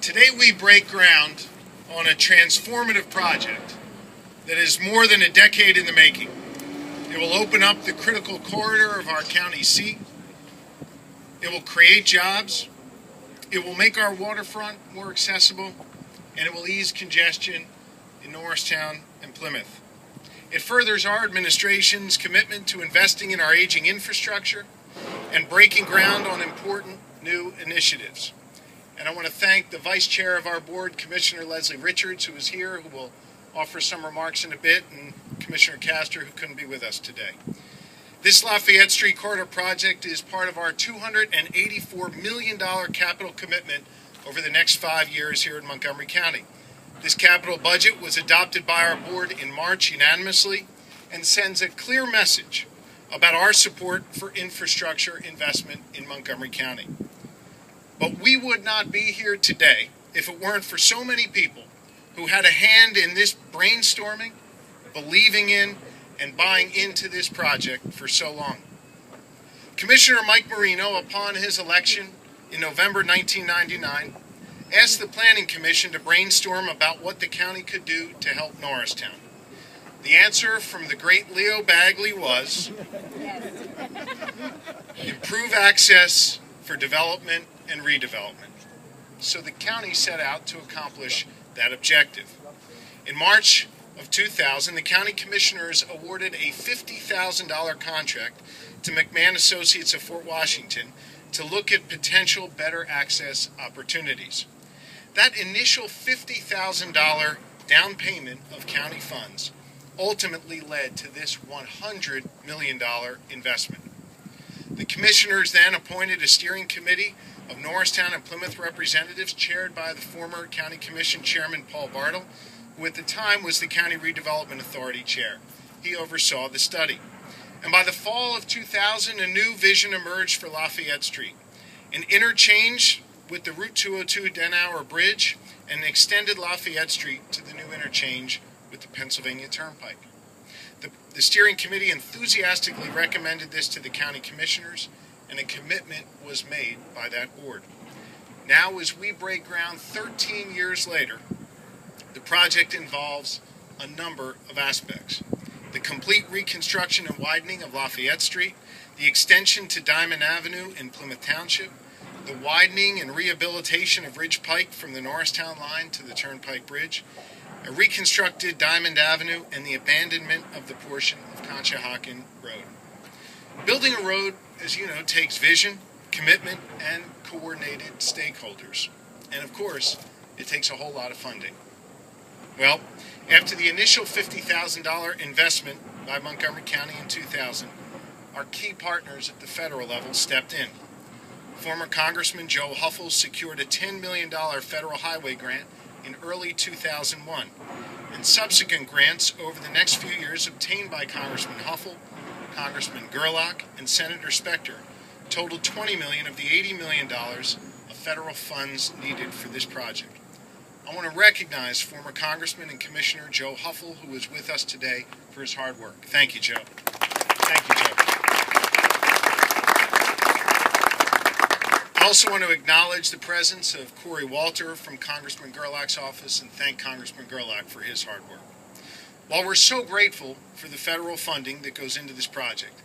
Today we break ground on a transformative project that is more than a decade in the making. It will open up the critical corridor of our county seat. It will create jobs. It will make our waterfront more accessible, and it will ease congestion in Norristown and Plymouth. It furthers our administration's commitment to investing in our aging infrastructure and breaking ground on important new initiatives. And I want to thank the Vice Chair of our board, Commissioner Leslie Richards, who is here, who will offer some remarks in a bit, and Commissioner Castor, who couldn't be with us today. This Lafayette Street Corridor project is part of our $284 million capital commitment over the next 5 years here in Montgomery County. This capital budget was adopted by our board in March unanimously and sends a clear message about our support for infrastructure investment in Montgomery County. But we would not be here today if it weren't for so many people who had a hand in this brainstorming, believing in, and buying into this project for so long. Commissioner Mike Marino, upon his election in November 1999, asked the Planning Commission to brainstorm about what the county could do to help Norristown. The answer from the great Leo Bagley was improve access for development and redevelopment. So the county set out to accomplish that objective. In March of 2000, the county commissioners awarded a $50,000 contract to McMahon Associates of Fort Washington to look at potential better access opportunities. That initial $50,000 down payment of county funds ultimately led to this $100 million investment. The commissioners then appointed a steering committee of Norristown and Plymouth representatives chaired by the former County Commission Chairman Paul Bartle, who at the time was the County Redevelopment Authority Chair. He oversaw the study. And by the fall of 2000, a new vision emerged for Lafayette Street, an interchange with the Route 202 Den-Hour Bridge and an extended Lafayette Street to the new interchange with the Pennsylvania Turnpike. The steering committee enthusiastically recommended this to the county commissioners, and a commitment was made by that board. Now, as we break ground 13 years later, the project involves a number of aspects. The complete reconstruction and widening of Lafayette Street, the extension to Diamond Avenue in Plymouth Township, the widening and rehabilitation of Ridge Pike from the Norristown line to the Turnpike Bridge, a reconstructed Diamond Avenue, and the abandonment of the portion of Conshohocken Road. Building a road, as you know, takes vision, commitment, and coordinated stakeholders. And of course, it takes a whole lot of funding. Well, after the initial $50,000 investment by Montgomery County in 2000, our key partners at the federal level stepped in. Former Congressman Joe Huffle secured a $10 million federal highway grant in early 2001, and subsequent grants over the next few years obtained by Congressman Huffle, Congressman Gerlach, and Senator Specter totaled $20 million of the $80 million of federal funds needed for this project. I want to recognize former Congressman and Commissioner Joe Huffle, who is with us today, for his hard work. Thank you, Joe. Thank you, Joe. I also want to acknowledge the presence of Corey Walter from Congressman Gerlach's office and thank Congressman Gerlach for his hard work. While we're so grateful for the federal funding that goes into this project,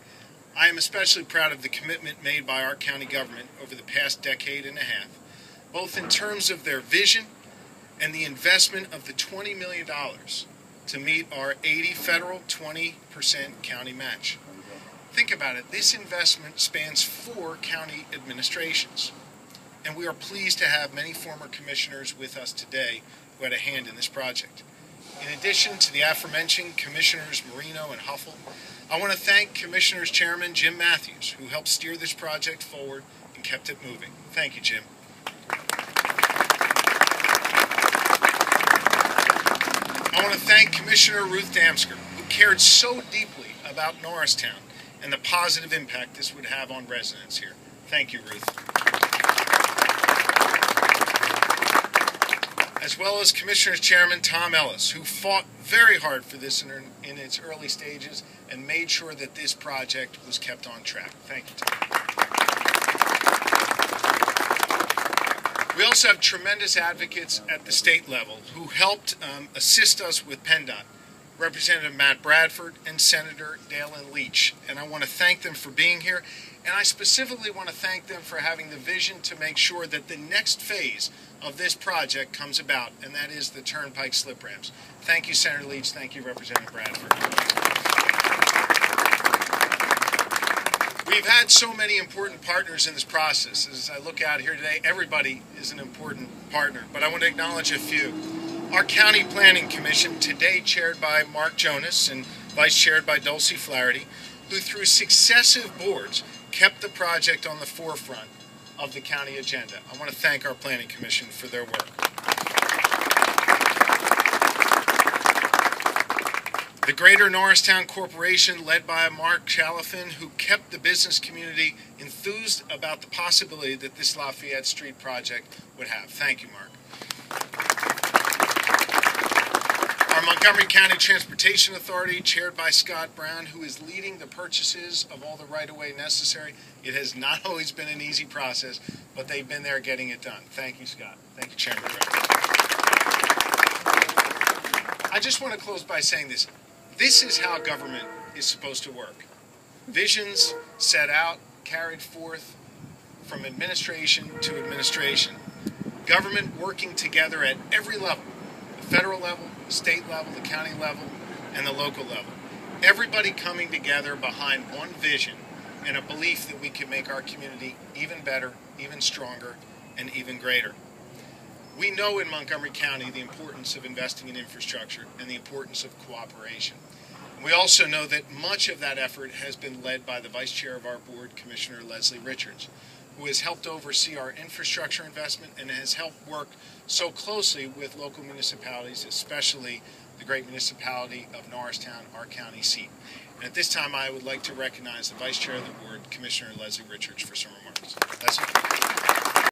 I am especially proud of the commitment made by our county government over the past decade and a half, both in terms of their vision and the investment of the $20 million to meet our 80 federal, 20% county match. Think about it. This investment spans 4 county administrations, and we are pleased to have many former commissioners with us today who had a hand in this project. In addition to the aforementioned Commissioners Marino and Huffle, I want to thank Commissioners Chairman Jim Matthews, who helped steer this project forward and kept it moving. Thank you, Jim. I want to thank Commissioner Ruth Damsker, who cared so deeply about Norristown and the positive impact this would have on residents here. Thank you, Ruth. As well as Commissioners Chairman Tom Ellis, who fought very hard for this in its early stages and made sure that this project was kept on track. Thank you, Tom. We also have tremendous advocates at the state level who helped assist us with PennDOT. Representative Matt Bradford and Senator Dalen Leach. And I want to thank them for being here. And I specifically want to thank them for having the vision to make sure that the next phase of this project comes about, and that is the Turnpike slip ramps. Thank you, Senator Leach. Thank you, Representative Bradford. We've had so many important partners in this process. As I look out here today, everybody is an important partner, but I want to acknowledge a few. Our County Planning Commission, today chaired by Mark Jonas and vice chaired by Dulcie Flaherty, who through successive boards kept the project on the forefront of the county agenda. I want to thank our Planning Commission for their work. The Greater Norristown Corporation, led by Mark Chalifin, who kept the business community enthused about the possibility that this Lafayette Street project would have. Thank you, Mark. Our Montgomery County Transportation Authority, chaired by Scott Brown, who is leading the purchases of all the right-of-way necessary. It has not always been an easy process, but they've been there getting it done. Thank you, Scott. Thank you, Chairman Brown. I just want to close by saying this. This is how government is supposed to work. Visions set out, carried forth from administration to administration. Government working together at every level. Federal level, the state level, the county level, and the local level. Everybody coming together behind one vision and a belief that we can make our community even better, even stronger, and even greater. We know in Montgomery County the importance of investing in infrastructure and the importance of cooperation. We also know that much of that effort has been led by the Vice Chair of our board, Commissioner Leslie Richards, who has helped oversee our infrastructure investment and has helped work so closely with local municipalities, especially the great municipality of Norristown, our county seat. And at this time, I would like to recognize the Vice Chair of the Board, Commissioner Leslie Richards, for some remarks. Leslie?